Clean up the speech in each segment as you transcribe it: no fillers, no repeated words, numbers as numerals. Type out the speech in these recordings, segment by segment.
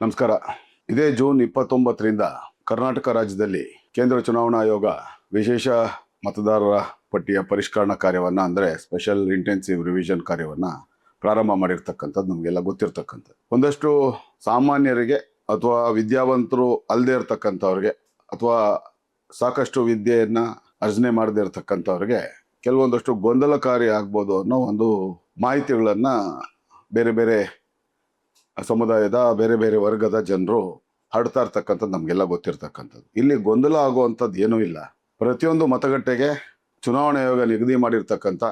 ನಮಸ್ಕಾರ. ಇದೇ ಜೂನ್ 29ರಿಂದ ಕರ್ನಾಟಕ ರಾಜ್ಯದಲ್ಲಿ ಕೇಂದ್ರ ಚುನಾವಣಾ ಆಯೋಗ ವಿಶೇಷ ಮತದಾರರ ಪಟ್ಟಿಯ ಪರಿಷ್ಕರಣಾ ಕಾರ್ಯವನ್ನು ಅಂದರೆ ಸ್ಪೆಷಲ್ ಇಂಟೆನ್ಸಿವ್ ರಿವಿಷನ್ ಕಾರ್ಯವನ್ನು ಪ್ರಾರಂಭ ಮಾಡಿರ್ತಕ್ಕಂಥದ್ದು ನಮಗೆಲ್ಲ ಗೊತ್ತಿರ್ತಕ್ಕಂಥದ್ದು. ಒಂದಷ್ಟು ಸಾಮಾನ್ಯರಿಗೆ ಅಥವಾ ವಿದ್ಯಾವಂತರು ಅಲ್ಲದೆ ಇರತಕ್ಕಂಥವ್ರಿಗೆ ಅಥವಾ ಸಾಕಷ್ಟು ವಿದ್ಯೆಯನ್ನು ಅರ್ಜನೆ ಮಾಡದೇ ಇರತಕ್ಕಂಥವ್ರಿಗೆ ಕೆಲವೊಂದಷ್ಟು ಗೊಂದಲಕಾರಿ ಆಗ್ಬೋದು ಅನ್ನೋ ಒಂದು ಮಾಹಿತಿಗಳನ್ನು ಬೇರೆ ಬೇರೆ ಸಮುದಾಯದ ಬೇರೆ ಬೇರೆ ವರ್ಗದ ಜನರು ಹರಡ್ತಾ ಇರ್ತಕ್ಕಂಥದ್ದು ನಮಗೆಲ್ಲ ಗೊತ್ತಿರ್ತಕ್ಕಂಥದ್ದು. ಇಲ್ಲಿ ಗೊಂದಲ ಆಗುವಂಥದ್ದು ಏನೂ ಇಲ್ಲ. ಪ್ರತಿಯೊಂದು ಮತಗಟ್ಟೆಗೆ ಚುನಾವಣಾ ಆಯೋಗ ನಿಗದಿ ಮಾಡಿರ್ತಕ್ಕಂಥ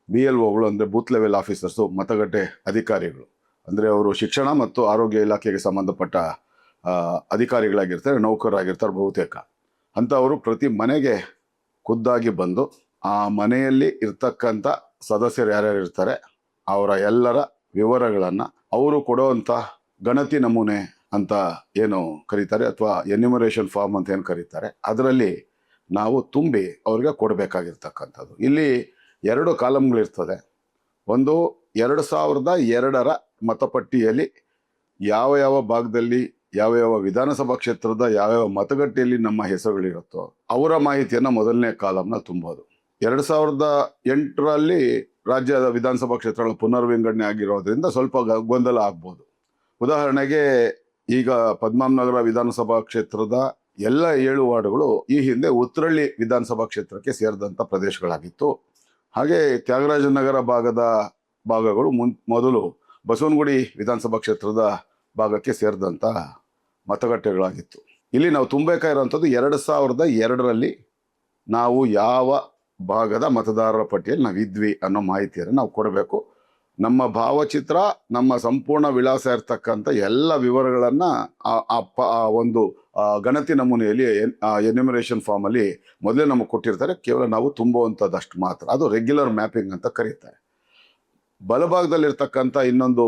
BLOಗಳು ಅಂದರೆ ಬೂತ್ ಲೆವೆಲ್ ಆಫೀಸರ್ಸು, ಮತಗಟ್ಟೆ ಅಧಿಕಾರಿಗಳು ಅಂದರೆ ಅವರು ಶಿಕ್ಷಣ ಮತ್ತು ಆರೋಗ್ಯ ಇಲಾಖೆಗೆ ಸಂಬಂಧಪಟ್ಟ ಅಧಿಕಾರಿಗಳಾಗಿರ್ತಾರೆ, ನೌಕರರಾಗಿರ್ತಾರೆ ಬಹುತೇಕ. ಅಂಥವರು ಪ್ರತಿ ಮನೆಗೆ ಖುದ್ದಾಗಿ ಬಂದು ಆ ಮನೆಯಲ್ಲಿ ಇರ್ತಕ್ಕಂಥ ಸದಸ್ಯರು ಯಾರ್ಯಾರು ಇರ್ತಾರೆ ಅವರ ಎಲ್ಲರ ವಿವರಗಳನ್ನು ಅವರು ಕೊಡುವಂಥ ಗಣತಿ ನಮೂನೆ ಅಂತ ಏನು ಕರೀತಾರೆ ಅಥವಾ ಎನ್ಯುಮರೇಷನ್ ಫಾರ್ಮ್ ಅಂತ ಏನು ಕರೀತಾರೆ ಅದರಲ್ಲಿ ನಾವು ತುಂಬಿ ಅವ್ರಿಗೆ ಕೊಡಬೇಕಾಗಿರ್ತಕ್ಕಂಥದ್ದು. ಇಲ್ಲಿ 2 ಕಾಲಮ್ಗಳಿರ್ತದೆ. ಒಂದು 2002ರ ಮತಪಟ್ಟಿಯಲ್ಲಿ ಯಾವ ಯಾವ ಭಾಗದಲ್ಲಿ ಯಾವ ಯಾವ ವಿಧಾನಸಭಾ ಕ್ಷೇತ್ರದ ಯಾವ್ಯಾವ ಮತಗಟ್ಟೆಯಲ್ಲಿ ನಮ್ಮ ಹೆಸರುಗಳಿರುತ್ತೋ ಅವರ ಮಾಹಿತಿಯನ್ನು ಮೊದಲನೇ ಕಾಲಮ್ನ ತುಂಬೋದು. 2008ರಲ್ಲಿ ರಾಜ್ಯದ ವಿಧಾನಸಭಾ ಕ್ಷೇತ್ರಗಳ ಪುನರ್ವಿಂಗಡಣೆ ಆಗಿರೋದ್ರಿಂದ ಸ್ವಲ್ಪ ಗೊಂದಲ ಆಗ್ಬೋದು. ಉದಾಹರಣೆಗೆ ಈಗ ಪದ್ಮನಾಭನಗರ ವಿಧಾನಸಭಾ ಕ್ಷೇತ್ರದ ಎಲ್ಲ 7 ವಾರ್ಡ್ಗಳು ಈ ಹಿಂದೆ ಉತ್ತರಳ್ಳಿ ವಿಧಾನಸಭಾ ಕ್ಷೇತ್ರಕ್ಕೆ ಸೇರಿದಂಥ ಪ್ರದೇಶಗಳಾಗಿತ್ತು. ಹಾಗೆ ತ್ಯಾಗರಾಜನಗರ ಭಾಗಗಳು ಮೊದಲು ಬಸವನಗುಡಿ ವಿಧಾನಸಭಾ ಕ್ಷೇತ್ರದ ಭಾಗಕ್ಕೆ ಸೇರಿದಂಥ ಮತಗಟ್ಟೆಗಳಾಗಿತ್ತು. ಇಲ್ಲಿ ನಾವು ತುಂಬಬೇಕಾಗಿರೋಂಥದ್ದು 2002ರಲ್ಲಿ ನಾವು ಯಾವ ಭಾಗದ ಮತದಾರರ ಪಟ್ಟಿಯಲ್ಲಿ ನಾವಿದ್ವಿ ಅನ್ನೋ ಮಾಹಿತಿಯನ್ನು ನಾವು ಕೊಡಬೇಕು. ನಮ್ಮ ಭಾವಚಿತ್ರ, ನಮ್ಮ ಸಂಪೂರ್ಣ ವಿಳಾಸ ಇರ್ತಕ್ಕಂಥ ಎಲ್ಲ ವಿವರಗಳನ್ನು ಆ ಒಂದು ಗಣತಿ ನಮೂನೆಯಲ್ಲಿ ಎನ್ಯುಮರೇಷನ್ ಫಾರ್ಮಲ್ಲಿ ಮೊದಲೇ ನಮಗೆ ಕೊಟ್ಟಿರ್ತಾರೆ. ಕೇವಲ ನಾವು ತುಂಬುವಂಥದ್ದಷ್ಟು ಮಾತ್ರ. ಅದು ರೆಗ್ಯುಲರ್ ಮ್ಯಾಪಿಂಗ್ ಅಂತ ಕರೀತಾರೆ. ಬಲಭಾಗದಲ್ಲಿರ್ತಕ್ಕಂಥ ಇನ್ನೊಂದು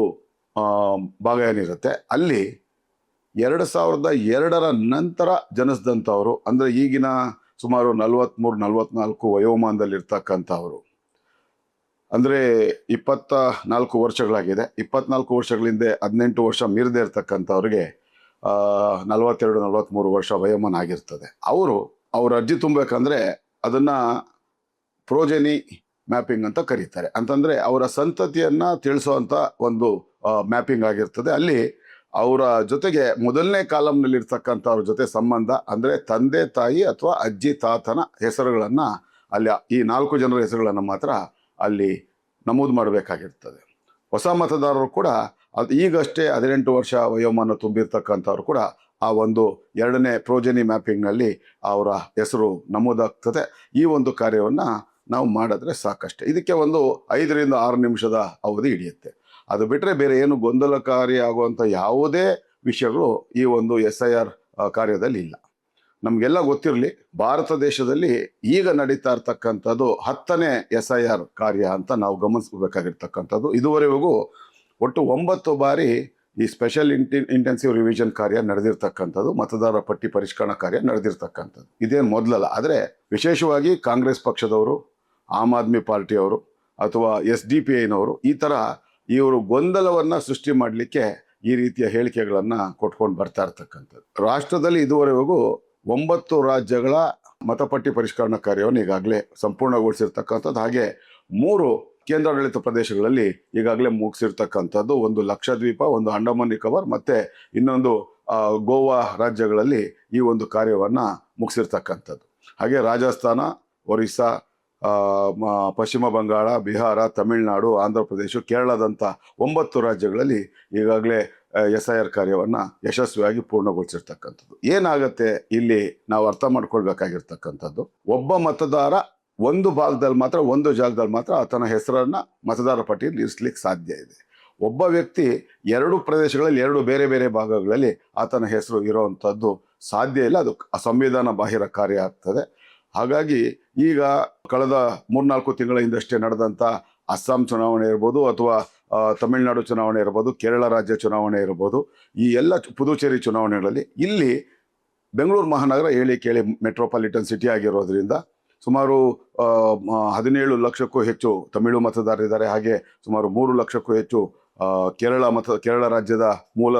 ಭಾಗ ಏನಿರುತ್ತೆ ಅಲ್ಲಿ 2002ರ ನಂತರ ಜನಿಸಿದಂಥವರು ಅಂದರೆ ಈಗಿನ ಸುಮಾರು 43-44 ವಯೋಮಾನದಲ್ಲಿರ್ತಕ್ಕಂಥವ್ರು ಅಂದರೆ 24 ವರ್ಷಗಳಾಗಿದೆ. 24 ವರ್ಷಗಳಿಂದ 18 ವರ್ಷ ಮೀರದೇ ಇರ್ತಕ್ಕಂಥವ್ರಿಗೆ 42-43 ವರ್ಷ ವಯೋಮಾನ ಆಗಿರ್ತದೆ. ಅವ್ರ ಅರ್ಜಿ ತುಂಬಬೇಕಂದ್ರೆ ಅದನ್ನು ಪ್ರೋಜೆನಿ ಮ್ಯಾಪಿಂಗ್ ಅಂತ ಕರೀತಾರೆ. ಅಂತಂದರೆ ಅವರ ಸಂತತಿಯನ್ನು ತಿಳಿಸುವಂಥ ಒಂದು ಮ್ಯಾಪಿಂಗ್ ಆಗಿರ್ತದೆ. ಅಲ್ಲಿ ಅವರ ಜೊತೆಗೆ ಮೊದಲನೇ ಕಾಲಮ್ನಲ್ಲಿ ಇರ್ತಕ್ಕಂಥವ್ರ ಜೊತೆ ಸಂಬಂಧ ಅಂದರೆ ತಂದೆ ತಾಯಿ ಅಥವಾ ಅಜ್ಜಿ ತಾತನ ಹೆಸರುಗಳನ್ನು ಅಲ್ಲಿ ಈ 4 ಜನರ ಹೆಸರುಗಳನ್ನು ಮಾತ್ರ ಅಲ್ಲಿ ನಮೂದು ಮಾಡಬೇಕಾಗಿರ್ತದೆ. ಹೊಸ ಮತದಾರರು ಕೂಡ ಅದು ಈಗಷ್ಟೇ 18 ವರ್ಷ ವಯೋಮಾನ ತುಂಬಿರ್ತಕ್ಕಂಥವ್ರು ಕೂಡ ಆ ಒಂದು 2ನೇ ಪ್ರೋಜೆನಿ ಮ್ಯಾಪಿಂಗ್ನಲ್ಲಿ ಅವರ ಹೆಸರು ನಮೂದಾಗ್ತದೆ. ಈ ಒಂದು ಕಾರ್ಯವನ್ನು ನಾವು ಮಾಡಿದ್ರೆ ಸಾಕಷ್ಟೇ. ಇದಕ್ಕೆ ಒಂದು 5ರಿಂದ 6 ನಿಮಿಷದ ಅವಧಿ ಹಿಡಿಯುತ್ತೆ. ಅದು ಬಿಟ್ಟರೆ ಬೇರೆ ಏನು ಗೊಂದಲಕಾರಿ ಆಗುವಂಥ ಯಾವುದೇ ವಿಷಯಗಳು ಈ ಒಂದು SIR ಕಾರ್ಯದಲ್ಲಿ ಇಲ್ಲ. ನಮಗೆಲ್ಲ ಗೊತ್ತಿರಲಿ, ಭಾರತ ದೇಶದಲ್ಲಿ ಈಗ ನಡೀತಾ ಇರ್ತಕ್ಕಂಥದ್ದು 10ನೇ SIR ಕಾರ್ಯ ಅಂತ ನಾವು ಗಮನಿಸಬೇಕಾಗಿರ್ತಕ್ಕಂಥದ್ದು. ಇದುವರೆಗೂ ಒಟ್ಟು 9 ಬಾರಿ ಈ ಸ್ಪೆಷಲ್ ಇಂಟೆನ್ಸಿವ್ ರಿವಿಷನ್ ಕಾರ್ಯ ನಡೆದಿರ್ತಕ್ಕಂಥದ್ದು, ಮತದಾರರ ಪಟ್ಟಿ ಪರಿಷ್ಕರಣಾ ಕಾರ್ಯ ನಡೆದಿರ್ತಕ್ಕಂಥದ್ದು. ಇದೇನು ಮೊದಲಲ್ಲ. ಆದರೆ ವಿಶೇಷವಾಗಿ ಕಾಂಗ್ರೆಸ್ ಪಕ್ಷದವರು, ಆಮ್ ಆದ್ಮಿ ಪಾರ್ಟಿಯವರು ಅಥವಾ SDPIನವರು ಈ ಥರ ಇವರು ಗೊಂದಲವನ್ನು ಸೃಷ್ಟಿ ಮಾಡಲಿಕ್ಕೆ ಈ ರೀತಿಯ ಹೇಳಿಕೆಗಳನ್ನು ಕೊಟ್ಕೊಂಡು ಬರ್ತಾ ಇರ್ತಕ್ಕಂಥದ್ದು. ರಾಷ್ಟ್ರದಲ್ಲಿ ಇದುವರೆಗೂ 9 ರಾಜ್ಯಗಳ ಮತಪಟ್ಟಿ ಪರಿಷ್ಕರಣಾ ಕಾರ್ಯವನ್ನು ಈಗಾಗಲೇ ಸಂಪೂರ್ಣಗೊಳಿಸಿರ್ತಕ್ಕಂಥದ್ದು. ಹಾಗೆ 3 ಕೇಂದ್ರಾಡಳಿತ ಪ್ರದೇಶಗಳಲ್ಲಿ ಈಗಾಗಲೇ ಮುಗಿಸಿರ್ತಕ್ಕಂಥದ್ದು. ಒಂದು ಲಕ್ಷದ್ವೀಪ, ಒಂದು ಅಂಡಮಾನ್ ನಿಕೋಬಾರ್ ಮತ್ತು ಇನ್ನೊಂದು ಗೋವಾ ರಾಜ್ಯಗಳಲ್ಲಿ ಈ ಒಂದು ಕಾರ್ಯವನ್ನು ಮುಗಿಸಿರ್ತಕ್ಕಂಥದ್ದು. ಹಾಗೆ ರಾಜಸ್ಥಾನ, ಒರಿಸ್ಸಾ, ಪಶ್ಚಿಮ ಬಂಗಾಳ, ಬಿಹಾರ, ತಮಿಳುನಾಡು, ಆಂಧ್ರ ಪ್ರದೇಶ, ಕೇರಳದಂಥ 9 ರಾಜ್ಯಗಳಲ್ಲಿ ಈಗಾಗಲೇ SIR ಕಾರ್ಯವನ್ನು ಯಶಸ್ವಿಯಾಗಿ ಪೂರ್ಣಗೊಳಿಸಿರ್ತಕ್ಕಂಥದ್ದು. ಏನಾಗುತ್ತೆ ಇಲ್ಲಿ ನಾವು ಅರ್ಥ ಮಾಡ್ಕೊಳ್ಬೇಕಾಗಿರ್ತಕ್ಕಂಥದ್ದು, ಒಬ್ಬ ಮತದಾರ ಒಂದು ಭಾಗದಲ್ಲಿ ಮಾತ್ರ, ಒಂದು ಜಾಗದಲ್ಲಿ ಮಾತ್ರ ಆತನ ಹೆಸರನ್ನು ಮತದಾರರ ಪಟ್ಟಿಯಲ್ಲಿ ಇರಿಸ್ಲಿಕ್ಕೆ ಸಾಧ್ಯ ಇದೆ. ಒಬ್ಬ ವ್ಯಕ್ತಿ 2 ಪ್ರದೇಶಗಳಲ್ಲಿ 2 ಬೇರೆ ಬೇರೆ ಭಾಗಗಳಲ್ಲಿ ಆತನ ಹೆಸರು ಇರೋವಂಥದ್ದು ಸಾಧ್ಯ ಇಲ್ಲ. ಅದು ಸಂವಿಧಾನ ಬಾಹಿರ ಕಾರ್ಯ ಆಗ್ತದೆ. ಹಾಗಾಗಿ ಈಗ ಕಳೆದ 3-4 ತಿಂಗಳ ಹಿಂದಷ್ಟೇ ನಡೆದಂಥ ಅಸ್ಸಾಂ ಚುನಾವಣೆ ಇರ್ಬೋದು ಅಥವಾ ತಮಿಳುನಾಡು ಚುನಾವಣೆ ಇರ್ಬೋದು, ಕೇರಳ ರಾಜ್ಯ ಚುನಾವಣೆ ಇರ್ಬೋದು, ಈ ಎಲ್ಲ ಪುದುಚೇರಿ ಚುನಾವಣೆಗಳಲ್ಲಿ ಇಲ್ಲಿ ಬೆಂಗಳೂರು ಮಹಾನಗರ ಹೇಳಿ ಕೇಳಿ ಮೆಟ್ರೋಪಾಲಿಟನ್ ಸಿಟಿ ಆಗಿರೋದ್ರಿಂದ ಸುಮಾರು 17 ಲಕ್ಷಕ್ಕೂ ಹೆಚ್ಚು ತಮಿಳು ಮತದಾರರಿದ್ದಾರೆ. ಹಾಗೆ ಸುಮಾರು 3 ಲಕ್ಷಕ್ಕೂ ಹೆಚ್ಚು ಕೇರಳ ರಾಜ್ಯದ ಮೂಲ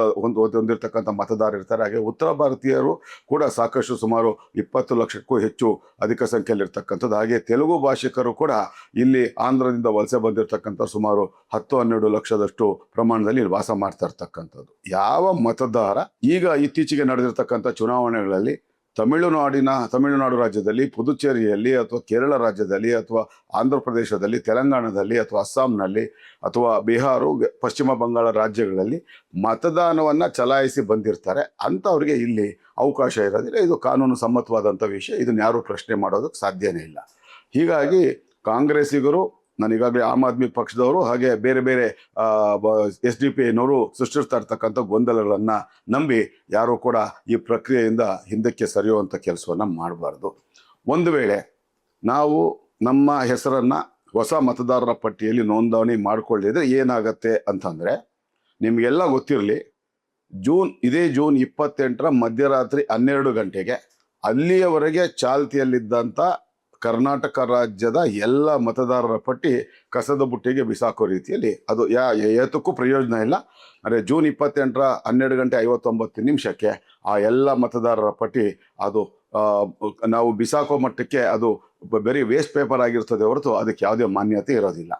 ಹೊಂದಿರತಕ್ಕಂಥ ಮತದಾರರು ಇರ್ತಾರೆ. ಹಾಗೆ ಉತ್ತರ ಭಾರತೀಯರು ಕೂಡ ಸಾಕಷ್ಟು, ಸುಮಾರು 20 ಲಕ್ಷಕ್ಕೂ ಹೆಚ್ಚು ಅಧಿಕ ಸಂಖ್ಯೆಯಲ್ಲಿ ಇರ್ತಕ್ಕಂಥದ್ದು. ಹಾಗೆ ತೆಲುಗು ಭಾಷಿಕರು ಕೂಡ ಇಲ್ಲಿ ಆಂಧ್ರದಿಂದ ವಲಸೆ ಬಂದಿರತಕ್ಕಂಥ ಸುಮಾರು 10-12 ಲಕ್ಷದಷ್ಟು ಪ್ರಮಾಣದಲ್ಲಿ ಇಲ್ಲಿ ವಾಸ ಮಾಡ್ತಾ ಇರ್ತಕ್ಕಂಥದ್ದು. ಯಾವ ಮತದಾರ ಈಗ ಇತ್ತೀಚೆಗೆ ನಡೆದಿರ್ತಕ್ಕಂಥ ಚುನಾವಣೆಗಳಲ್ಲಿ ತಮಿಳುನಾಡು ರಾಜ್ಯದಲ್ಲಿ, ಪುದುಚೇರಿಯಲ್ಲಿ, ಅಥವಾ ಕೇರಳ ರಾಜ್ಯದಲ್ಲಿ, ಅಥವಾ ಆಂಧ್ರ ಪ್ರದೇಶದಲ್ಲಿ, ತೆಲಂಗಾಣದಲ್ಲಿ, ಅಥವಾ ಅಸ್ಸಾಂನಲ್ಲಿ, ಅಥವಾ ಬಿಹಾರ, ಪಶ್ಚಿಮ ಬಂಗಾಳ ರಾಜ್ಯಗಳಲ್ಲಿ ಮತದಾನವನ್ನು ಚಲಾಯಿಸಿ ಬಂದಿರ್ತಾರೆ ಅಂಥವ್ರಿಗೆ ಇಲ್ಲಿ ಅವಕಾಶ ಇರೋದಿಲ್ಲ. ಇದು ಕಾನೂನು ಸಮ್ಮತವಾದಂಥ ವಿಷಯ. ಇದನ್ನು ಯಾರೂ ಪ್ರಶ್ನೆ ಮಾಡೋದಕ್ಕೆ ಸಾಧ್ಯನೇ ಇಲ್ಲ. ಹೀಗಾಗಿ ಕಾಂಗ್ರೆಸ್ಸಿಗರು, ನಾನೀಗಾಗಲೇ ಆಮ್ ಆದ್ಮಿ ಪಕ್ಷದವರು, ಹಾಗೆ ಬೇರೆ ಬೇರೆ SDP ಸೃಷ್ಟಿಸ್ತಾ ಇರ್ತಕ್ಕಂಥ ಗೊಂದಲಗಳನ್ನು ನಂಬಿ ಯಾರೂ ಕೂಡ ಈ ಪ್ರಕ್ರಿಯೆಯಿಂದ ಹಿಂದಕ್ಕೆ ಸರಿಯುವಂಥ ಕೆಲಸವನ್ನು ಮಾಡಬಾರ್ದು. ಒಂದು ವೇಳೆ ನಾವು ನಮ್ಮ ಹೆಸರನ್ನು ಹೊಸ ಮತದಾರರ ಪಟ್ಟಿಯಲ್ಲಿ ನೋಂದಣಿ ಮಾಡಿಕೊಳ್ಳಿದ್ರೆ ಏನಾಗತ್ತೆ ಅಂತಂದರೆ, ನಿಮಗೆಲ್ಲ ಗೊತ್ತಿರಲಿ, ಇದೇ ಜೂನ್ 28ರ ಮಧ್ಯರಾತ್ರಿ 12 ಗಂಟೆಗೆ ಅಲ್ಲಿಯವರೆಗೆ ಚಾಲ್ತಿಯಲ್ಲಿದ್ದಂಥ ಕರ್ನಾಟಕ ರಾಜ್ಯದ ಎಲ್ಲ ಮತದಾರರ ಪಟ್ಟಿ ಕಸದ ಬುಟ್ಟಿಗೆ ಬಿಸಾಕೋ ರೀತಿಯಲ್ಲಿ ಅದು ಏತಕ್ಕೂ ಪ್ರಯೋಜನ ಇಲ್ಲ. ಅಂದರೆ ಜೂನ್ 28ರ 12 ಗಂಟೆ 59 ನಿಮಿಷಕ್ಕೆ ಆ ಎಲ್ಲ ಮತದಾರರ ಪಟ್ಟಿ ಅದು ನಾವು ಬಿಸಾಕೋ ಮಟ್ಟಕ್ಕೆ ಅದು ಬರೀ ವೇಸ್ಟ್ ಪೇಪರ್ ಆಗಿರ್ತದೆ ಹೊರತು ಅದಕ್ಕೆ ಯಾವುದೇ ಮಾನ್ಯತೆ ಇರೋದಿಲ್ಲ.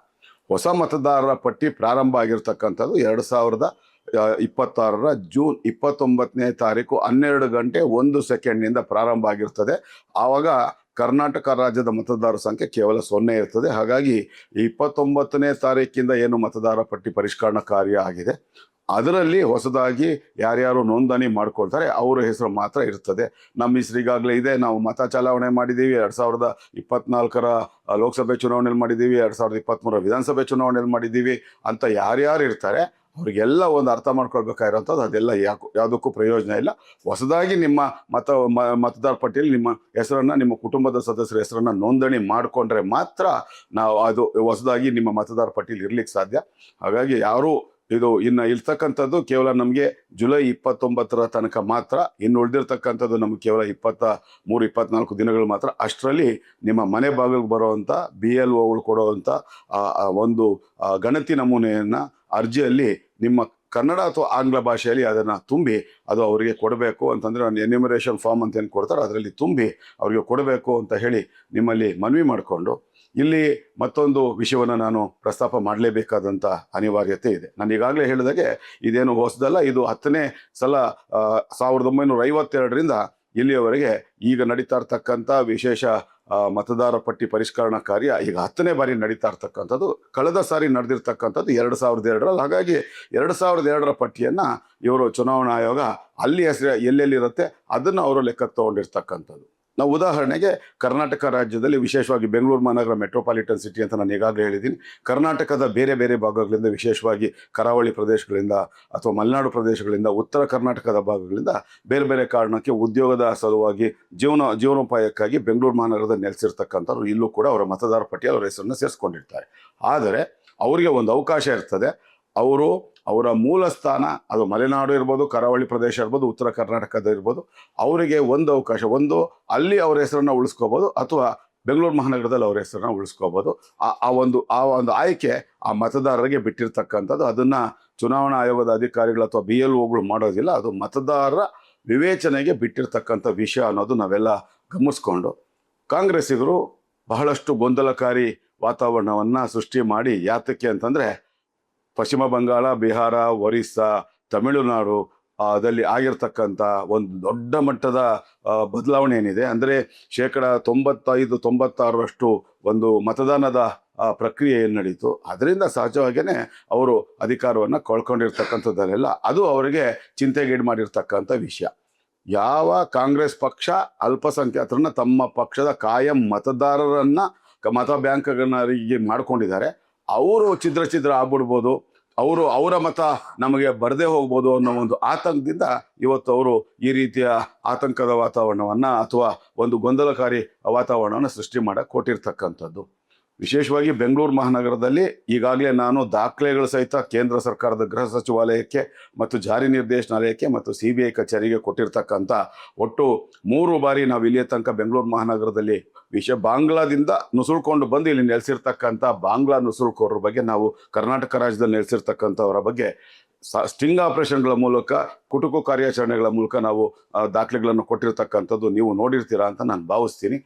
ಹೊಸ ಮತದಾರರ ಪಟ್ಟಿ ಪ್ರಾರಂಭ ಆಗಿರ್ತಕ್ಕಂಥದ್ದು 2026ರ ಜೂನ್ 29ನೇ ತಾರೀಕು 12 ಗಂಟೆ 1 ಸೆಕೆಂಡ್ನಿಂದ ಪ್ರಾರಂಭ ಆಗಿರ್ತದೆ. ಆವಾಗ ಕರ್ನಾಟಕ ರಾಜ್ಯದ ಮತದಾರರ ಸಂಖ್ಯೆ ಕೇವಲ 0 ಇರ್ತದೆ. ಹಾಗಾಗಿ 29ನೇ ತಾರೀಕಿಂದ ಏನು ಮತದಾರ ಪಟ್ಟಿ ಪರಿಷ್ಕರಣಾ ಕಾರ್ಯ ಆಗಿದೆ, ಅದರಲ್ಲಿ ಹೊಸದಾಗಿ ಯಾರ್ಯಾರು ನೋಂದಣಿ ಮಾಡ್ಕೊಳ್ತಾರೆ ಅವರ ಹೆಸರು ಮಾತ್ರ ಇರ್ತದೆ. ನಮ್ಮ ಹೆಸರು ಈಗಾಗಲೇ ಇದೆ, ನಾವು ಮತ ಚಲಾವಣೆ ಮಾಡಿದ್ದೀವಿ, 2024ರ ಲೋಕಸಭೆ ಚುನಾವಣೆಯಲ್ಲಿ ಮಾಡಿದ್ದೀವಿ, 2023ರ ವಿಧಾನಸಭೆ ಚುನಾವಣೆಯಲ್ಲಿ ಮಾಡಿದ್ದೀವಿ ಅಂತ ಯಾರ್ಯಾರು ಇರ್ತಾರೆ ಅವರಿಗೆಲ್ಲ ಒಂದು ಅರ್ಥ ಮಾಡ್ಕೊಳ್ಬೇಕಾಗಿರೋಂಥದ್ದು. ಅದೆಲ್ಲ ಯಾವುದಕ್ಕೂ ಪ್ರಯೋಜನ ಇಲ್ಲ. ಹೊಸದಾಗಿ ನಿಮ್ಮ ಮತದಾರ ಪಟ್ಟಿಯಲ್ಲಿ ನಿಮ್ಮ ಹೆಸರನ್ನು, ನಿಮ್ಮ ಕುಟುಂಬದ ಸದಸ್ಯರ ಹೆಸರನ್ನು ನೋಂದಣಿ ಮಾಡಿಕೊಂಡ್ರೆ ಮಾತ್ರ ನಾವು ಅದು ಹೊಸದಾಗಿ ನಿಮ್ಮ ಮತದಾರ ಪಟ್ಟಿಯಲ್ಲಿ ಇರ್ಲಿಕ್ಕೆ ಸಾಧ್ಯ. ಹಾಗಾಗಿ ಯಾರೂ ಇನ್ನು ಇರ್ತಕ್ಕಂಥದ್ದು ಕೇವಲ ನಮಗೆ ಜುಲೈ 29ರ ತನಕ ಮಾತ್ರ. ಇನ್ನು ಉಳಿದಿರ್ತಕ್ಕಂಥದ್ದು ನಮಗೆ ಕೇವಲ 23-24 ದಿನಗಳು ಮಾತ್ರ. ಅಷ್ಟರಲ್ಲಿ ನಿಮ್ಮ ಮನೆ ಬಾಗಿಲಿಗೆ ಬರುವಂಥ BLOಗಳು ಕೊಡುವಂಥ ಒಂದು ಗಣತಿ ನಮೂನೆಯನ್ನು ಅರ್ಜಿಯಲ್ಲಿ ನಿಮ್ಮ ಕನ್ನಡ ಅಥವಾ ಆಂಗ್ಲ ಭಾಷೆಯಲ್ಲಿ ಅದನ್ನು ತುಂಬಿ ಅದು ಅವರಿಗೆ ಕೊಡಬೇಕು ಅಂತಂದರೆ ಎನ್ಯುಮರೇಷನ್ ಫಾರ್ಮ್ ಅಂತ ಏನು ಕೊಡ್ತಾರೆ ಅದರಲ್ಲಿ ತುಂಬಿ ಅವರಿಗೆ ಕೊಡಬೇಕು ಅಂತ ಹೇಳಿ ನಿಮ್ಮಲ್ಲಿ ಮನವಿ ಮಾಡಿಕೊಂಡು, ಇಲ್ಲಿ ಮತ್ತೊಂದು ವಿಷಯವನ್ನು ನಾನು ಪ್ರಸ್ತಾಪ ಮಾಡಲೇಬೇಕಾದಂಥ ಅನಿವಾರ್ಯತೆ ಇದೆ. ನಾನು ಈಗಾಗಲೇ ಹೇಳಿದಾಗೆ ಇದೇನು ಹೊಸದಲ್ಲ. ಇದು 10ನೇ ಸಲ 1952ರಿಂದ ಇಲ್ಲಿಯವರೆಗೆ ಈಗ ನಡೀತಾ ಇರ್ತಕ್ಕಂಥ ವಿಶೇಷ ಮತದಾರ ಪಟ್ಟಿ ಪರಿಷ್ಕರಣಾ ಕಾರ್ಯ ಈಗ 10ನೇ ಬಾರಿ ನಡೀತಾ ಇರ್ತಕ್ಕಂಥದ್ದು. ಕಳೆದ ಸಾರಿ ನಡೆದಿರ್ತಕ್ಕಂಥದ್ದು 2002ರಲ್ಲಿ. ಹಾಗಾಗಿ 2002ರ ಪಟ್ಟಿಯನ್ನು ಇವರು ಚುನಾವಣಾ ಆಯೋಗ ಅಲ್ಲಿ ಹೆಸರು ಎಲ್ಲೆಲ್ಲಿರುತ್ತೆ ಅದನ್ನು ಅವರು ಲೆಕ್ಕಕ್ಕೆ ತಗೊಂಡಿರ್ತಕ್ಕಂಥದ್ದು. ನಾವು ಉದಾಹರಣೆಗೆ ಕರ್ನಾಟಕ ರಾಜ್ಯದಲ್ಲಿ ವಿಶೇಷವಾಗಿ ಬೆಂಗಳೂರು ಮಹಾನಗರ ಮೆಟ್ರೋಪಾಲಿಟನ್ ಸಿಟಿ ಅಂತ ನಾನು ಈಗಾಗಲೇ ಹೇಳಿದ್ದೀನಿ. ಕರ್ನಾಟಕದ ಬೇರೆ ಬೇರೆ ಭಾಗಗಳಿಂದ, ವಿಶೇಷವಾಗಿ ಕರಾವಳಿ ಪ್ರದೇಶಗಳಿಂದ ಅಥವಾ ಮಲೆನಾಡು ಪ್ರದೇಶಗಳಿಂದ, ಉತ್ತರ ಕರ್ನಾಟಕದ ಭಾಗಗಳಿಂದ ಬೇರೆ ಬೇರೆ ಕಾರಣಕ್ಕೆ ಉದ್ಯೋಗದ ಸಲುವಾಗಿ ಜೀವನೋಪಾಯಕ್ಕಾಗಿ ಬೆಂಗಳೂರು ಮಹಾನಗರದಲ್ಲಿ ನೆಲೆಸಿರ್ತಕ್ಕಂಥವ್ರು ಇಲ್ಲೂ ಕೂಡ ಅವರ ಮತದಾರ ಪಟ್ಟಿಯಲ್ಲಿ ಅವರ ಹೆಸರನ್ನು ಸೇರಿಸ್ಕೊಂಡಿರ್ತಾರೆ. ಆದರೆ ಅವರಿಗೆ ಒಂದು ಅವಕಾಶ ಇರ್ತದೆ. ಅವರ ಮೂಲ ಸ್ಥಾನ ಅದು ಮಲೆನಾಡು ಇರ್ಬೋದು, ಕರಾವಳಿ ಪ್ರದೇಶ ಇರ್ಬೋದು, ಉತ್ತರ ಕರ್ನಾಟಕದ ಇರ್ಬೋದು, ಅವರಿಗೆ ಒಂದು ಅವಕಾಶ, ಒಂದು ಅಲ್ಲಿ ಅವರ ಹೆಸರನ್ನು ಉಳಿಸ್ಕೋಬೋದು ಅಥವಾ ಬೆಂಗಳೂರು ಮಹಾನಗರದಲ್ಲಿ ಅವರ ಹೆಸರನ್ನು ಉಳಿಸ್ಕೋಬೋದು. ಆ ಒಂದು ಆಯ್ಕೆ ಆ ಮತದಾರರಿಗೆ ಬಿಟ್ಟಿರ್ತಕ್ಕಂಥದ್ದು. ಅದನ್ನು ಚುನಾವಣಾ ಆಯೋಗದ ಅಧಿಕಾರಿಗಳು ಅಥವಾ BLOಗಳು ಮಾಡೋದಿಲ್ಲ. ಅದು ಮತದಾರರ ವಿವೇಚನೆಗೆ ಬಿಟ್ಟಿರ್ತಕ್ಕಂಥ ವಿಷಯ ಅನ್ನೋದು ನಾವೆಲ್ಲ ಗಮನಿಸ್ಕೊಂಡು, ಕಾಂಗ್ರೆಸ್ಸಿಗರು ಬಹಳಷ್ಟು ಗೊಂದಲಕಾರಿ ವಾತಾವರಣವನ್ನು ಸೃಷ್ಟಿ ಮಾಡಿ, ಯಾತಕ್ಕೆ ಅಂತಂದರೆ ಪಶ್ಚಿಮ ಬಂಗಾಳ, ಬಿಹಾರ, ಒರಿಸ್ಸಾ, ತಮಿಳುನಾಡು ಅದಲ್ಲಿ ಆಗಿರ್ತಕ್ಕಂಥ ಒಂದು ದೊಡ್ಡ ಮಟ್ಟದ ಬದಲಾವಣೆ ಏನಿದೆ ಅಂದರೆ 95-96ರಷ್ಟು ಒಂದು ಮತದಾನದ ಪ್ರಕ್ರಿಯೆ ಏನು ನಡೀತು, ಅದರಿಂದ ಸಹಜವಾಗಿಯೇ ಅವರು ಅಧಿಕಾರವನ್ನು ಕಳ್ಕೊಂಡಿರ್ತಕ್ಕಂಥದ್ದನ್ನೆಲ್ಲ ಅದು ಅವರಿಗೆ ಚಿಂತೆಗೀಡು ಮಾಡಿರ್ತಕ್ಕಂಥ ವಿಷಯ. ಯಾವ ಕಾಂಗ್ರೆಸ್ ಪಕ್ಷ ಅಲ್ಪಸಂಖ್ಯಾತರನ್ನ ತಮ್ಮ ಪಕ್ಷದ ಕಾಯಂ ಮತದಾರರನ್ನು ಮತ ಬ್ಯಾಂಕ್ಗಳನ್ನಾಗಿ ಮಾಡ್ಕೊಂಡಿದ್ದಾರೆ, ಅವರು ಛಿದ್ರ ಆಗ್ಬಿಡ್ಬೋದು, ಅವರ ಮತ ನಮಗೆ ಬರದೇ ಹೋಗ್ಬೋದು ಅನ್ನೋ ಒಂದು ಆತಂಕದಿಂದ ಇವತ್ತು ಅವರು ಈ ರೀತಿಯ ಆತಂಕದ ವಾತಾವರಣವನ್ನು ಅಥವಾ ಒಂದು ಗೊಂದಲಕಾರಿ ವಾತಾವರಣವನ್ನು ಸೃಷ್ಟಿ ಮಾಡಕ್ಕೆ ಕೊಟ್ಟಿರ್ತಕ್ಕಂಥದ್ದು. ವಿಶೇಷವಾಗಿ ಬೆಂಗಳೂರು ಮಹಾನಗರದಲ್ಲಿ ಈಗಾಗಲೇ ನಾನು ದಾಖಲೆಗಳ ಸಹಿತ ಕೇಂದ್ರ ಸರ್ಕಾರದ ಗೃಹ ಸಚಿವಾಲಯಕ್ಕೆ ಮತ್ತು ಜಾರಿ ನಿರ್ದೇಶನಾಲಯಕ್ಕೆ ಮತ್ತು CBI ಕಚೇರಿಗೆ ಕೊಟ್ಟಿರ್ತಕ್ಕಂಥ ಒಟ್ಟು 3 ಬಾರಿ ನಾವು ಇಲ್ಲಿಯ ತನಕ ಬೆಂಗಳೂರು ಮಹಾನಗರದಲ್ಲಿ ಬಾಂಗ್ಲಾದಿಂದ ನುಸುಳ್ಕೊಂಡು ಬಂದು ಇಲ್ಲಿ ನೆಲೆಸಿರ್ತಕ್ಕಂಥ ಬಾಂಗ್ಲಾ ನುಸುಳುಕೋರರ ಬಗ್ಗೆ, ನಾವು ಕರ್ನಾಟಕ ರಾಜ್ಯದಲ್ಲಿ ನೆಲೆಸಿರ್ತಕ್ಕಂಥವರ ಬಗ್ಗೆ ಸ್ಟಿಂಗ್ ಆಪರೇಷನ್ಗಳ ಮೂಲಕ, ಕುಟುಕು ಕಾರ್ಯಾಚರಣೆಗಳ ಮೂಲಕ ನಾವು ದಾಖಲೆಗಳನ್ನು ಕೊಟ್ಟಿರ್ತಕ್ಕಂಥದ್ದು ನೀವು ನೋಡಿರ್ತೀರಾ ಅಂತ ನಾನು ಭಾವಿಸ್ತೀನಿ.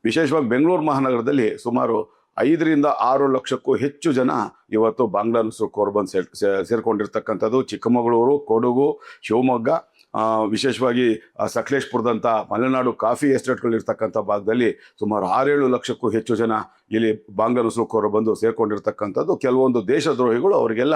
ವಿಶೇಷವಾಗಿ ಬೆಂಗಳೂರು ಮಹಾನಗರದಲ್ಲಿ ಸುಮಾರು 5 ರಿಂದ 6 ಲಕ್ಷಕ್ಕೂ ಹೆಚ್ಚು ಜನ ಇವತ್ತು ಬಾಂಗ್ಲಾ ನುಸುಳುಕೋರು ಬಂದು ಸೇರ್ಕೊಂಡಿರ್ತಕ್ಕಂಥದ್ದು. ಚಿಕ್ಕಮಗಳೂರು, ಕೊಡಗು, ಶಿವಮೊಗ್ಗ, ವಿಶೇಷವಾಗಿ ಸಕಲೇಶ್ಪುರದಂಥ ಮಲೆನಾಡು ಕಾಫಿ ಎಸ್ಟೇಟ್ಗಳಿರ್ತಕ್ಕಂಥ ಭಾಗದಲ್ಲಿ ಸುಮಾರು 6-7 ಲಕ್ಷಕ್ಕೂ ಹೆಚ್ಚು ಜನ ಇಲ್ಲಿ ಬಾಂಗ್ಲಾ ನುಸುಳುಕೋರು ಬಂದು ಸೇರ್ಕೊಂಡಿರ್ತಕ್ಕಂಥದ್ದು. ಕೆಲವೊಂದು ದೇಶದ್ರೋಹಿಗಳು ಅವರಿಗೆಲ್ಲ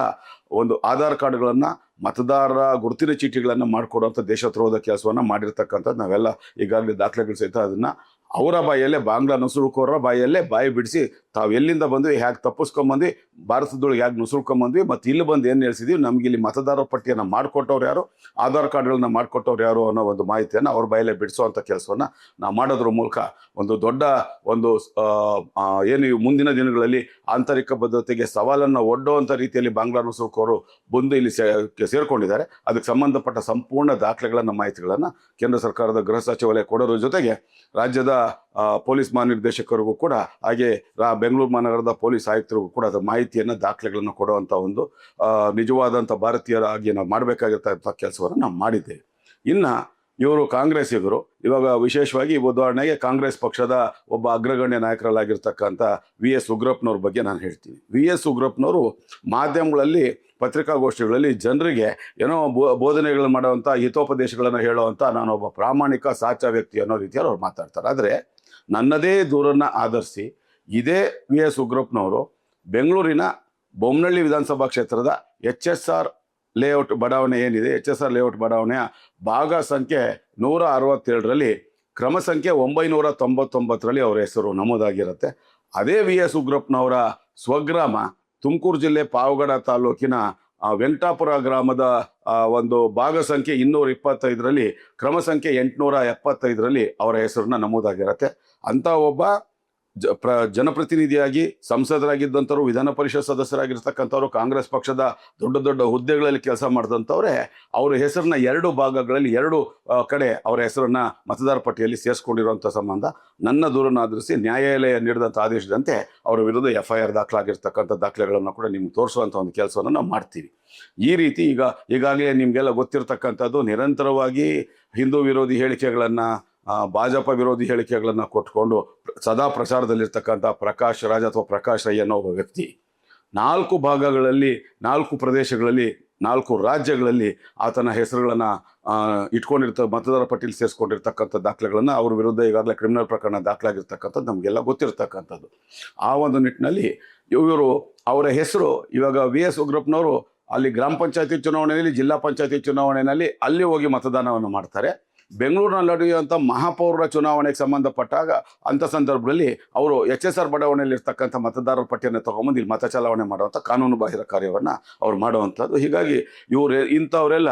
ಒಂದು ಆಧಾರ್ ಕಾರ್ಡ್ಗಳನ್ನು, ಮತದಾರರ ಗುರುತಿನ ಚೀಟಿಗಳನ್ನು ಮಾಡಿಕೊಡುವಂಥ ದೇಶದ್ರೋಹದ ಕೆಲಸವನ್ನು ಮಾಡಿರ್ತಕ್ಕಂಥದ್ದು ನಾವೆಲ್ಲ ಈಗಾಗಲೇ ದಾಖಲೆಗಳು ಸಹಿತ ಅದನ್ನು ಅವರ ಬಾಯಲ್ಲೇ, ಬಾಂಗ್ಲಾ ನುಸುಳುಕೋರರ ಬಾಯಲ್ಲೇ ಬಾಯಿ ಬಿಡಿಸಿ ತಾವು ಎಲ್ಲಿಂದ ಬಂದ್ವಿ, ಹೇಗೆ ತಪ್ಪಿಸ್ಕೊಂಬಂದ್ವಿ, ಭಾರತದೊಳಗೆ ಹೇಗೆ ನುಸುಳ್ಕೊಂಬಂದ್ವಿ, ಮತ್ತು ಇಲ್ಲಿ ಬಂದು ಏನು ಹೇಳ್ಸಿದ್ವಿ, ನಮ್ಗೆ ಇಲ್ಲಿ ಮತದಾರರ ಪಟ್ಟಿಯನ್ನು ಮಾಡಿಕೊಟ್ಟವ್ರು ಯಾರು, ಆಧಾರ್ ಕಾರ್ಡ್ಗಳನ್ನ ಮಾಡಿಕೊಟ್ಟವ್ರು ಯಾರು ಅನ್ನೋ ಒಂದು ಮಾಹಿತಿಯನ್ನು ಅವ್ರ ಬಾಯಲ್ಲೇ ಬಿಡಿಸುವಂಥ ಕೆಲಸವನ್ನು ನಾವು ಮಾಡೋದ್ರ ಮೂಲಕ ಒಂದು ದೊಡ್ಡ ಒಂದು ಏನು ಮುಂದಿನ ದಿನಗಳಲ್ಲಿ ಆಂತರಿಕ ಭದ್ರತೆಗೆ ಸವಾಲನ್ನು ಒಡ್ಡುವಂಥ ರೀತಿಯಲ್ಲಿ ಬಾಂಗ್ಲಾ ನುಸುಳುಕೋರು ಬಂದು ಇಲ್ಲಿ ಸೇರ್ಕೊಂಡಿದ್ದಾರೆ. ಅದಕ್ಕೆ ಸಂಬಂಧಪಟ್ಟ ಸಂಪೂರ್ಣ ದಾಖಲೆಗಳನ್ನು, ಮಾಹಿತಿಗಳನ್ನು ಕೇಂದ್ರ ಸರ್ಕಾರದ ಗೃಹ ಸಚಿವಾಲಯ ಕೊಡೋದ್ರ ಜೊತೆಗೆ ರಾಜ್ಯದ ಪೊಲೀಸ್ ಮಹಾನಿರ್ದೇಶಕರಿಗೂ ಕೂಡ, ಹಾಗೆ ಬೆಂಗಳೂರು ಮಹಾನಗರದ ಪೊಲೀಸ್ ಆಯುಕ್ತರಿಗೂ ಕೂಡ ಅದರ ಮಾಹಿತಿಯನ್ನು, ದಾಖಲೆಗಳನ್ನು ಕೊಡುವಂಥ ಒಂದು ನಿಜವಾದಂಥ ಭಾರತೀಯರಾಗಿ ನಾವು ಮಾಡಬೇಕಾಗಿರ್ತಕ್ಕಂಥ ಕೆಲಸವನ್ನು ನಾವು ಮಾಡಿದ್ದೇವೆ. ಇನ್ನು ಇವರು ಕಾಂಗ್ರೆಸ್ಸಿಗರು ಇವಾಗ ವಿಶೇಷವಾಗಿ ಉದಾಹರಣೆಗೆ ಕಾಂಗ್ರೆಸ್ ಪಕ್ಷದ ಒಬ್ಬ ಅಗ್ರಗಣ್ಯ ನಾಯಕರಲ್ಲಾಗಿರ್ತಕ್ಕಂಥ VS ಉಗ್ರಪ್ಪನವ್ರ ಬಗ್ಗೆ ನಾನು ಹೇಳ್ತೀನಿ. VS ಉಗ್ರಪ್ಪನವರು ಮಾಧ್ಯಮಗಳಲ್ಲಿ, ಪತ್ರಿಕಾಗೋಷ್ಠಿಗಳಲ್ಲಿ ಜನರಿಗೆ ಏನೋ ಬೋಧನೆಗಳನ್ನು ಮಾಡುವಂಥ, ಹಿತೋಪದೇಶಗಳನ್ನು ಹೇಳುವಂಥ ನಾನೊಬ್ಬ ಪ್ರಾಮಾಣಿಕ ಸಾಚಾ ವ್ಯಕ್ತಿ ಅನ್ನೋ ರೀತಿಯಲ್ಲಿ ಅವ್ರು ಮಾತಾಡ್ತಾರೆ. ಆದರೆ ನನ್ನದೇ ದೂರನ್ನು ಆಧರಿಸಿ ಇದೇ VS ಉಗ್ರಪ್ಪನವರು ಬೆಂಗಳೂರಿನ ಬೊಮ್ಮನಹಳ್ಳಿ ವಿಧಾನಸಭಾ ಕ್ಷೇತ್ರದ HSR ಲೇಔಟ್ ಬಡಾವಣೆ ಏನಿದೆ, HSR ಲೇಔಟ್ ಬಡಾವಣೆಯ ಭಾಗ ಸಂಖ್ಯೆ 167ರಲ್ಲಿ ಕ್ರಮ ಸಂಖ್ಯೆ 999ರಲ್ಲಿ ಅವರ ಹೆಸರು ನಮೂದಾಗಿರುತ್ತೆ. ಅದೇ VS ಉಗ್ರಪ್ಪನವರ ಸ್ವಗ್ರಾಮ ತುಮಕೂರು ಜಿಲ್ಲೆ ಪಾವಗಡ ತಾಲೂಕಿನ ವೆಂಕಟಾಪುರ ಗ್ರಾಮದ ಒಂದು ಭಾಗ ಸಂಖ್ಯೆ 225ರಲ್ಲಿ ಕ್ರಮ ಸಂಖ್ಯೆ 875ರಲ್ಲಿ ಅವರ ಹೆಸರನ್ನ ನಮೂದಾಗಿರುತ್ತೆ. ಅಂಥ ಒಬ್ಬ ಜನಪ್ರತಿನಿಧಿಯಾಗಿ ಸಂಸದರಾಗಿದ್ದಂಥವ್ರು, ವಿಧಾನ ಪರಿಷತ್ ಸದಸ್ಯರಾಗಿರ್ತಕ್ಕಂಥವ್ರು, ಕಾಂಗ್ರೆಸ್ ಪಕ್ಷದ ದೊಡ್ಡ ದೊಡ್ಡ ಹುದ್ದೆಗಳಲ್ಲಿ ಕೆಲಸ ಮಾಡಿದಂಥವ್ರೆ ಅವರ ಹೆಸರನ್ನ 2 ಭಾಗಗಳಲ್ಲಿ 2 ಕಡೆ ಅವರ ಹೆಸರನ್ನ ಮತದಾರ ಪಟ್ಟಿಯಲ್ಲಿ ಸೇರಿಸ್ಕೊಂಡಿರುವಂಥ ಸಂಬಂಧ ನನ್ನ ದೂರನ್ನು ಆಧರಿಸಿ ನ್ಯಾಯಾಲಯ ನೀಡಿದಂಥ ಆದೇಶದಂತೆ ಅವರ ವಿರುದ್ಧ FIR ದಾಖಲಾಗಿರ್ತಕ್ಕಂಥ ದಾಖಲೆಗಳನ್ನು ಕೂಡ ನಿಮ್ಗೆ ತೋರಿಸುವಂಥ ಒಂದು ಕೆಲಸವನ್ನು ನಾವು ಮಾಡ್ತೀವಿ. ಈ ರೀತಿ ಈಗಾಗಲೇ ನಿಮಗೆಲ್ಲ ಗೊತ್ತಿರತಕ್ಕಂಥದ್ದು, ನಿರಂತರವಾಗಿ ಹಿಂದೂ ವಿರೋಧಿ ಹೇಳಿಕೆಗಳನ್ನು, ಭಾಜಪ ವಿರೋಧಿ ಹೇಳಿಕೆಗಳನ್ನು ಕೊಟ್ಕೊಂಡು ಸದಾ ಪ್ರಚಾರದಲ್ಲಿರ್ತಕ್ಕಂಥ ಪ್ರಕಾಶ್ ರಾಜ್ ಅಥವಾ ಪ್ರಕಾಶ್ ರೈ ಅನ್ನೋ ಒಬ್ಬ ವ್ಯಕ್ತಿ 4 ಭಾಗಗಳಲ್ಲಿ, 4 ಪ್ರದೇಶಗಳಲ್ಲಿ, 4 ರಾಜ್ಯಗಳಲ್ಲಿ ಆತನ ಹೆಸರುಗಳನ್ನು ಮತದಾರ ಪಟ್ಟಿಯಲ್ಲಿ ಸೇರಿಸ್ಕೊಂಡಿರ್ತಕ್ಕಂಥ ದಾಖಲೆಗಳನ್ನು ಅವ್ರ ವಿರುದ್ಧ ಈಗಾಗಲೇ ಕ್ರಿಮಿನಲ್ ಪ್ರಕರಣ ದಾಖಲಾಗಿರ್ತಕ್ಕಂಥದ್ದು ನಮಗೆಲ್ಲ ಗೊತ್ತಿರ್ತಕ್ಕಂಥದ್ದು. ಆ ಒಂದು ನಿಟ್ಟಿನಲ್ಲಿ ಅವರ ಹೆಸರು ಇವಾಗ VS ಉಗ್ರಪ್ಪನವರು ಅಲ್ಲಿ ಗ್ರಾಮ ಪಂಚಾಯತಿ ಚುನಾವಣೆಯಲ್ಲಿ, ಜಿಲ್ಲಾ ಪಂಚಾಯತಿ ಚುನಾವಣೆಯಲ್ಲಿ ಅಲ್ಲಿ ಹೋಗಿ ಮತದಾನವನ್ನು ಮಾಡ್ತಾರೆ. ಬೆಂಗಳೂರಿನಲ್ಲಿ ನಡೆಯುವಂಥ ಮಹಾಪೌರರ ಚುನಾವಣೆಗೆ ಸಂಬಂಧಪಟ್ಟಾಗ ಅಂಥ ಸಂದರ್ಭದಲ್ಲಿ ಅವರು HSR ಬಡಾವಣೆಯಲ್ಲಿ ಇರ್ತಕ್ಕಂಥ ಮತದಾರರ ಪಟ್ಟಿಯನ್ನು ತಗೊಂಬಂದು ಇಲ್ಲಿ ಮತ ಚಲಾವಣೆ ಮಾಡುವಂಥ ಕಾನೂನು ಬಾಹಿರ ಕಾರ್ಯವನ್ನು ಅವ್ರು ಮಾಡುವಂಥದ್ದು. ಹೀಗಾಗಿ ಇಂಥವರೆಲ್ಲ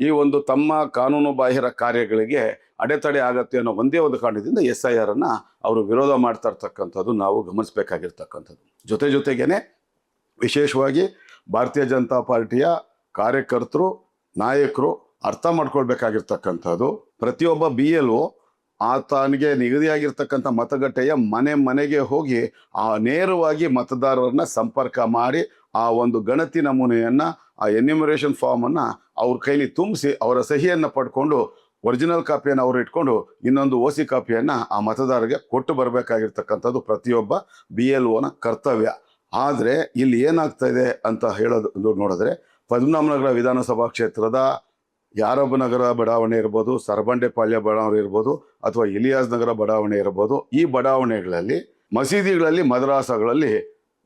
ಈ ಒಂದು ತಮ್ಮ ಕಾನೂನು ಬಾಹಿರ ಕಾರ್ಯಗಳಿಗೆ ಅಡೆತಡೆ ಆಗತ್ತೆ ಅನ್ನೋ ಒಂದೇ ಒಂದು ಕಾರಣದಿಂದ SIR ಅನ್ನು ಅವರು ವಿರೋಧ ಮಾಡ್ತಾ ಇರ್ತಕ್ಕಂಥದ್ದು ನಾವು ಗಮನಿಸಬೇಕಾಗಿರ್ತಕ್ಕಂಥದ್ದು. ಜೊತೆಗೇನೆ ವಿಶೇಷವಾಗಿ ಭಾರತೀಯ ಜನತಾ ಪಾರ್ಟಿಯ ಕಾರ್ಯಕರ್ತರು, ನಾಯಕರು ಅರ್ಥ ಮಾಡ್ಕೊಳ್ಬೇಕಾಗಿರ್ತಕ್ಕಂಥದ್ದು, ಪ್ರತಿಯೊಬ್ಬ BLO ಆತನಿಗೆ ನಿಗದಿಯಾಗಿರ್ತಕ್ಕಂಥ ಮತಗಟ್ಟೆಯ ಮನೆಗೆ ಹೋಗಿ ನೇರವಾಗಿ ಮತದಾರರನ್ನ ಸಂಪರ್ಕ ಮಾಡಿ ಆ ಒಂದು ಗಣತಿ ನಮೂನೆಯನ್ನು, ಆ ಎನ್ಯುಮರೇಷನ್ ಫಾರ್ಮನ್ನು ಅವ್ರ ಕೈಲಿ ತುಂಬಿಸಿ ಅವರ ಸಹಿಯನ್ನು ಪಡ್ಕೊಂಡು ಒರಿಜಿನಲ್ ಕಾಪಿಯನ್ನು ಅವರು ಇಟ್ಕೊಂಡು ಇನ್ನೊಂದು OC ಕಾಪಿಯನ್ನು ಆ ಮತದಾರರಿಗೆ ಕೊಟ್ಟು ಬರಬೇಕಾಗಿರ್ತಕ್ಕಂಥದ್ದು ಪ್ರತಿಯೊಬ್ಬ BLOನ ಕರ್ತವ್ಯ. ಆದರೆ ಇಲ್ಲಿ ಏನಾಗ್ತಾ ಇದೆ ಅಂತ ಹೇಳೋದು ನೋಡಿದ್ರೆ, ಪದ್ಮನಾಭನಗರ ವಿಧಾನಸಭಾ ಕ್ಷೇತ್ರದ ಯಾರೊಬ್ಬ ನಗರ ಬಡಾವಣೆ ಇರ್ಬೋದು, ಸರಬಂಡೆಪಾಳ್ಯ ಬಡಾವಣೆ ಇರ್ಬೋದು, ಅಥವಾ ಇಲಿಯಾಸ್ ನಗರ ಬಡಾವಣೆ ಇರ್ಬೋದು, ಈ ಬಡಾವಣೆಗಳಲ್ಲಿ ಮಸೀದಿಗಳಲ್ಲಿ, ಮದ್ರಾಸಗಳಲ್ಲಿ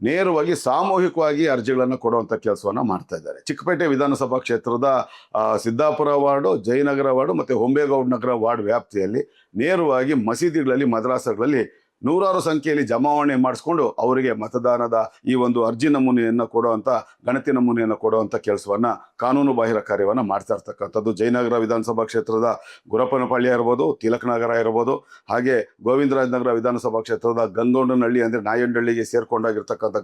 ನೇರವಾಗಿ ಸಾಮೂಹಿಕವಾಗಿ ಅರ್ಜಿಗಳನ್ನು ಕೊಡುವಂಥ ಕೆಲಸವನ್ನು ಮಾಡ್ತಾ ಇದ್ದಾರೆ. ಚಿಕ್ಕಪೇಟೆ ವಿಧಾನಸಭಾ ಕ್ಷೇತ್ರದ ಸಿದ್ದಾಪುರ ವಾರ್ಡು, ಜಯನಗರ ವಾರ್ಡು ಮತ್ತು ಹೊಂಬೇಗೌಡ ನಗರ ವಾರ್ಡ್ ವ್ಯಾಪ್ತಿಯಲ್ಲಿ ನೇರವಾಗಿ ಮಸೀದಿಗಳಲ್ಲಿ, ಮದ್ರಾಸಗಳಲ್ಲಿ ನೂರಾರು ಸಂಖ್ಯೆಯಲ್ಲಿ ಜಮಾವಣೆ ಮಾಡಿಸ್ಕೊಂಡು ಅವರಿಗೆ ಮತದಾನದ ಈ ಒಂದು ಅರ್ಜಿ ನಮೂನೆಯನ್ನು ಕೊಡುವಂಥ ಗಣತಿ ನಮೂನೆಯನ್ನು ಕೊಡುವಂಥ ಕೆಲಸವನ್ನು ಕಾನೂನು ಬಾಹಿರ ಕಾರ್ಯವನ್ನು ಮಾಡ್ತಾ ಇರ್ತಕ್ಕಂಥದ್ದು. ಜಯನಗರ ವಿಧಾನಸಭಾ ಕ್ಷೇತ್ರದ ಗುರಪ್ಪನಪಳ್ಳಿ ಇರ್ಬೋದು, ತಿಲಕ್ ನಗರ ಇರ್ಬೋದು, ಹಾಗೆ ಗೋವಿಂದರಾಜನಗರ ವಿಧಾನಸಭಾ ಕ್ಷೇತ್ರದ ಗಂಗೌಂಡನಹಳ್ಳಿ ಅಂದರೆ ನಾಯಂಡಹಳ್ಳಿಗೆ ಸೇರ್ಕೊಂಡಾಗಿರ್ತಕ್ಕಂಥ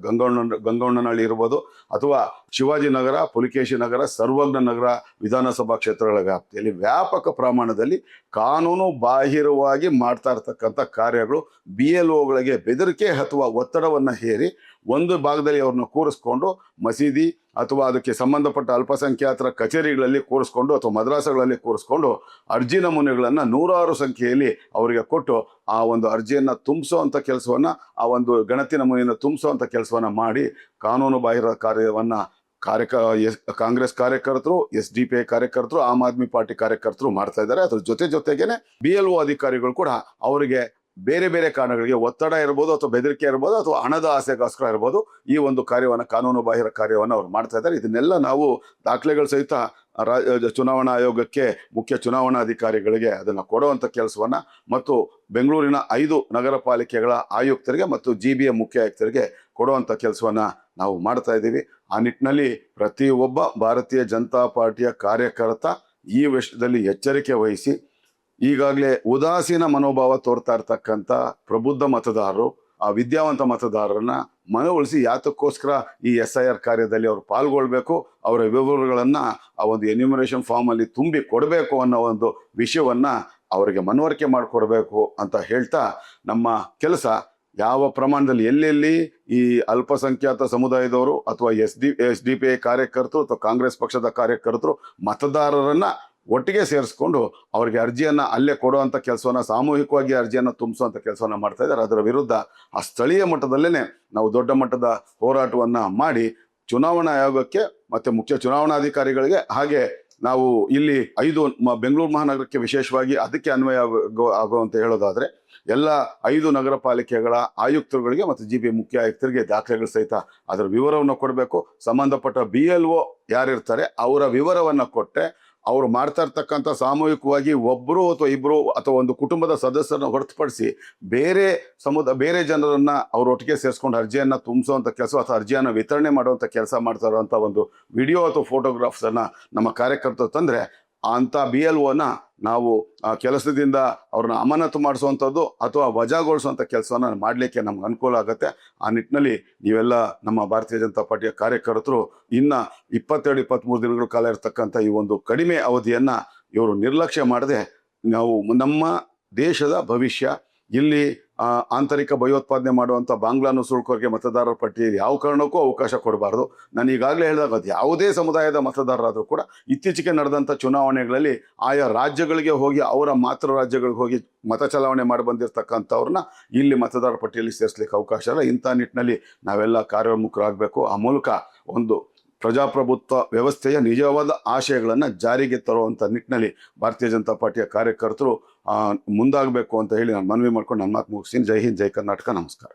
ಗಂಗೌಂಡನಹಳ್ಳಿ ಇರ್ಬೋದು, ಅಥವಾ ಶಿವಾಜಿನಗರ, ಪುಲಿಕೇಶಿ ನಗರ, ಸರ್ವಜ್ಞ ನಗರ ವಿಧಾನಸಭಾ ಕ್ಷೇತ್ರಗಳ ವ್ಯಾಪ್ತಿಯಲ್ಲಿ ವ್ಯಾಪಕ ಪ್ರಮಾಣದಲ್ಲಿ ಕಾನೂನು ಬಾಹಿರವಾಗಿ ಮಾಡ್ತಾ ಇರ್ತಕ್ಕಂಥ ಕಾರ್ಯಗಳು BLOಗಳಿಗೆ ಬೆದರಿಕೆ ಅಥವಾ ಒತ್ತಡವನ್ನು ಹೇರಿ ಒಂದು ಭಾಗದಲ್ಲಿ ಅವ್ರನ್ನ ಕೂರಿಸ್ಕೊಂಡು ಮಸೀದಿ ಅಥವಾ ಅದಕ್ಕೆ ಸಂಬಂಧಪಟ್ಟ ಅಲ್ಪಸಂಖ್ಯಾತರ ಕಚೇರಿಗಳಲ್ಲಿ ಕೂರಿಸ್ಕೊಂಡು ಅಥವಾ ಮದ್ರಾಸಗಳಲ್ಲಿ ಕೂರಿಸ್ಕೊಂಡು ಅರ್ಜಿ ನಮೂನೆಗಳನ್ನು ನೂರಾರು ಸಂಖ್ಯೆಯಲ್ಲಿ ಅವರಿಗೆ ಕೊಟ್ಟು ಆ ಒಂದು ಅರ್ಜಿಯನ್ನು ತುಂಬಿಸೋವಂಥ ಕೆಲಸವನ್ನು, ಆ ಒಂದು ಗಣತಿ ನಮೂನೆಯನ್ನು ತುಂಬಿಸೋವಂಥ ಕೆಲಸವನ್ನು ಮಾಡಿ ಕಾನೂನು ಬಾಹಿರ ಕಾರ್ಯವನ್ನು ಕಾಂಗ್ರೆಸ್ ಕಾರ್ಯಕರ್ತರು, SDPI ಕಾರ್ಯಕರ್ತರು, ಆಮ್ ಆದ್ಮಿ ಪಾರ್ಟಿ ಕಾರ್ಯಕರ್ತರು ಮಾಡ್ತಾ ಇದ್ದಾರೆ. ಅದ್ರ ಜೊತೆಗೇನೆ BLO ಅಧಿಕಾರಿಗಳು ಕೂಡ ಅವರಿಗೆ ಬೇರೆ ಬೇರೆ ಕಾರಣಗಳಿಗೆ ಒತ್ತಡ ಇರ್ಬೋದು, ಅಥವಾ ಬೆದರಿಕೆ ಇರ್ಬೋದು, ಅಥವಾ ಹಣದ ಆಸೆಗೋಸ್ಕರ ಇರ್ಬೋದು, ಈ ಒಂದು ಕಾರ್ಯವನ್ನು, ಕಾನೂನು ಬಾಹಿರ ಕಾರ್ಯವನ್ನು ಅವ್ರು ಮಾಡ್ತಾ ಇದ್ದಾರೆ. ಇದನ್ನೆಲ್ಲ ನಾವು ದಾಖಲೆಗಳ ಸಹಿತ ಚುನಾವಣಾ ಆಯೋಗಕ್ಕೆ, ಮುಖ್ಯ ಚುನಾವಣಾಧಿಕಾರಿಗಳಿಗೆ ಅದನ್ನು ಕೊಡುವಂಥ ಕೆಲಸವನ್ನು ಮತ್ತು ಬೆಂಗಳೂರಿನ 5 ನಗರ ಪಾಲಿಕೆಗಳ ಆಯುಕ್ತರಿಗೆ ಮತ್ತು GBA ಮುಖ್ಯ ಆಯುಕ್ತರಿಗೆ ಕೊಡುವಂಥ ಕೆಲಸವನ್ನು ನಾವು ಮಾಡ್ತಾ ಇದ್ದೀವಿ. ಆ ನಿಟ್ಟಿನಲ್ಲಿ ಪ್ರತಿಯೊಬ್ಬ ಭಾರತೀಯ ಜನತಾ ಪಾರ್ಟಿಯ ಕಾರ್ಯಕರ್ತ ಈ ವಿಷಯದಲ್ಲಿ ಎಚ್ಚರಿಕೆ ವಹಿಸಿ, ಈಗಾಗಲೇ ಉದಾಸೀನ ಮನೋಭಾವ ತೋರ್ತಾ ಇರ್ತಕ್ಕಂಥ ಪ್ರಬುದ್ಧ ಮತದಾರರು, ಆ ವಿದ್ಯಾವಂತ ಮತದಾರರನ್ನ ಮನವೊಲಿಸಿ ಯಾತಕ್ಕೋಸ್ಕರ ಈ SIR ಕಾರ್ಯದಲ್ಲಿ ಅವರು ಪಾಲ್ಗೊಳ್ಬೇಕು, ಅವರ ವಿವರಗಳನ್ನು ಆ ಒಂದು ಎನ್ಯುಮರೇಷನ್ ಫಾರ್ಮಲ್ಲಿ ತುಂಬಿ ಕೊಡಬೇಕು ಅನ್ನೋ ಒಂದು ವಿಷಯವನ್ನು ಅವರಿಗೆ ಮನವರಿಕೆ ಮಾಡಿಕೊಡ್ಬೇಕು ಅಂತ ಹೇಳ್ತಾ, ನಮ್ಮ ಕೆಲಸ ಯಾವ ಪ್ರಮಾಣದಲ್ಲಿ ಎಲ್ಲೆಲ್ಲಿ ಈ ಅಲ್ಪಸಂಖ್ಯಾತ ಸಮುದಾಯದವರು ಅಥವಾ SDPI ಕಾರ್ಯಕರ್ತರು ಅಥವಾ ಕಾಂಗ್ರೆಸ್ ಪಕ್ಷದ ಕಾರ್ಯಕರ್ತರು ಮತದಾರರನ್ನ ಒಟ್ಟಿಗೆ ಸೇರಿಸ್ಕೊಂಡು ಅವರಿಗೆ ಅರ್ಜಿಯನ್ನು ಅಲ್ಲೇ ಕೊಡುವಂಥ ಕೆಲಸವನ್ನು, ಸಾಮೂಹಿಕವಾಗಿ ಅರ್ಜಿಯನ್ನು ತುಂಬಿಸುವಂಥ ಕೆಲಸವನ್ನು ಮಾಡ್ತಾ ಇದ್ದಾರೆ. ಅದರ ವಿರುದ್ಧ ಆ ಸ್ಥಳೀಯ ಮಟ್ಟದಲ್ಲೇ ನಾವು ದೊಡ್ಡ ಮಟ್ಟದ ಹೋರಾಟವನ್ನು ಮಾಡಿ ಚುನಾವಣಾ ಆಯೋಗಕ್ಕೆ ಮತ್ತು ಮುಖ್ಯ ಚುನಾವಣಾಧಿಕಾರಿಗಳಿಗೆ, ಹಾಗೆ ನಾವು ಇಲ್ಲಿ 5 ಬೆಂಗಳೂರು ಮಹಾನಗರಕ್ಕೆ ವಿಶೇಷವಾಗಿ ಅದಕ್ಕೆ ಅನ್ವಯ ಆಗುವಂತ ಹೇಳೋದಾದ್ರೆ ಎಲ್ಲ 5 ನಗರ ಪಾಲಿಕೆಗಳ ಆಯುಕ್ತರುಗಳಿಗೆ ಮತ್ತು GBA ಮುಖ್ಯ ಆಯುಕ್ತರಿಗೆ ದಾಖಲೆಗಳು ಸಹಿತ ಅದರ ವಿವರವನ್ನು ಕೊಡಬೇಕು. ಸಂಬಂಧಪಟ್ಟ BLO ಯಾರಿರ್ತಾರೆ ಅವರ ವಿವರವನ್ನು ಕೊಟ್ಟೆ ಅವರು ಮಾಡ್ತಾ ಇರ್ತಕ್ಕಂಥ ಸಾಮೂಹಿಕವಾಗಿ ಒಬ್ಬರು ಅಥವಾ ಇಬ್ಬರು ಅಥವಾ ಒಂದು ಕುಟುಂಬದ ಸದಸ್ಯರನ್ನ ಹೊರತುಪಡಿಸಿ ಬೇರೆ ಜನರನ್ನ ಅವರೊಟ್ಟಿಗೆ ಸೇರಿಸ್ಕೊಂಡು ಅರ್ಜಿಯನ್ನು ತುಂಬಿಸುವಂಥ ಕೆಲಸ ಅಥವಾ ಅರ್ಜಿಯನ್ನು ವಿತರಣೆ ಮಾಡುವಂಥ ಕೆಲಸ ಮಾಡ್ತಾ ಇರುವಂಥ ಒಂದು ವಿಡಿಯೋ ಅಥವಾ ಫೋಟೋಗ್ರಾಫ್ಸನ್ನು ನಮ್ಮ ಕಾರ್ಯಕರ್ತರು ತಂದರೆ ಅಂಥ BLOನ ನಾವು ಕೆಲಸದಿಂದ ಅವ್ರನ್ನ ಅಮಾನತು ಮಾಡಿಸುವಂಥದ್ದು ಅಥವಾ ವಜಾಗೊಳಿಸುವಂಥ ಕೆಲಸವನ್ನು ಮಾಡಲಿಕ್ಕೆ ನಮ್ಗೆ ಅನುಕೂಲ ಆಗುತ್ತೆ. ಆ ನಿಟ್ಟಿನಲ್ಲಿ ನೀವೆಲ್ಲ ನಮ್ಮ ಭಾರತೀಯ ಜನತಾ ಪಾರ್ಟಿಯ ಕಾರ್ಯಕರ್ತರು ಇನ್ನು 22-23 ದಿನಗಳ ಕಾಲ ಇರತಕ್ಕಂಥ ಈ ಒಂದು ಕಡಿಮೆ ಅವಧಿಯನ್ನು ಇವರು ನಿರ್ಲಕ್ಷ್ಯ ಮಾಡದೆ, ನಾವು ನಮ್ಮ ದೇಶದ ಭವಿಷ್ಯ ಇಲ್ಲಿ ಆಂತರಿಕ ಭಯೋತ್ಪಾದನೆ ಮಾಡುವಂಥ ಬಾಂಗ್ಲಾ ನುಸುಳುಕೋರಿಗೆ ಮತದಾರರ ಪಟ್ಟಿಯಲ್ಲಿ ಯಾವ ಕಾರಣಕ್ಕೂ ಅವಕಾಶ ಕೊಡಬಾರ್ದು. ನಾನು ಈಗಾಗಲೇ ಹೇಳಿದಾಗ ಅದು ಯಾವುದೇ ಸಮುದಾಯದ ಮತದಾರರಾದರೂ ಕೂಡ ಇತ್ತೀಚೆಗೆ ನಡೆದಂಥ ಚುನಾವಣೆಗಳಲ್ಲಿ ಆಯಾ ರಾಜ್ಯಗಳಿಗೆ ಹೋಗಿ ಅವರ ಮಾತೃ ರಾಜ್ಯಗಳಿಗೆ ಹೋಗಿ ಮತ ಚಲಾವಣೆ ಮಾಡಿ ಬಂದಿರತಕ್ಕಂಥವ್ರನ್ನ ಇಲ್ಲಿ ಮತದಾರರ ಪಟ್ಟಿಯಲ್ಲಿ ಸೇರಿಸಲಿಕ್ಕೆ ಅವಕಾಶ ಇಲ್ಲ. ಇಂಥ ನಿಟ್ಟಿನಲ್ಲಿ ನಾವೆಲ್ಲ ಕಾರ್ಯೋನ್ಮುಖರಾಗಬೇಕು. ಆ ಮೂಲಕ ಒಂದು ಪ್ರಜಾಪ್ರಭುತ್ವ ವ್ಯವಸ್ಥೆಯ ನಿಜವಾದ ಆಶಯಗಳನ್ನು ಜಾರಿಗೆ ತರುವಂಥ ನಿಟ್ಟಿನಲ್ಲಿ ಭಾರತೀಯ ಜನತಾ ಪಾರ್ಟಿಯ ಕಾರ್ಯಕರ್ತರು ಮುಂದಾಗಬೇಕು ಅಂತ ಹೇಳಿ ನಾನು ಮನವಿ ಮಾಡ್ಕೊಂಡು ನನ್ನ ಮಾತು ಮುಗಿಸ್ತೀನಿ. ಜೈ ಹಿಂದ್, ಜೈ ಕರ್ನಾಟಕ, ನಮಸ್ಕಾರ.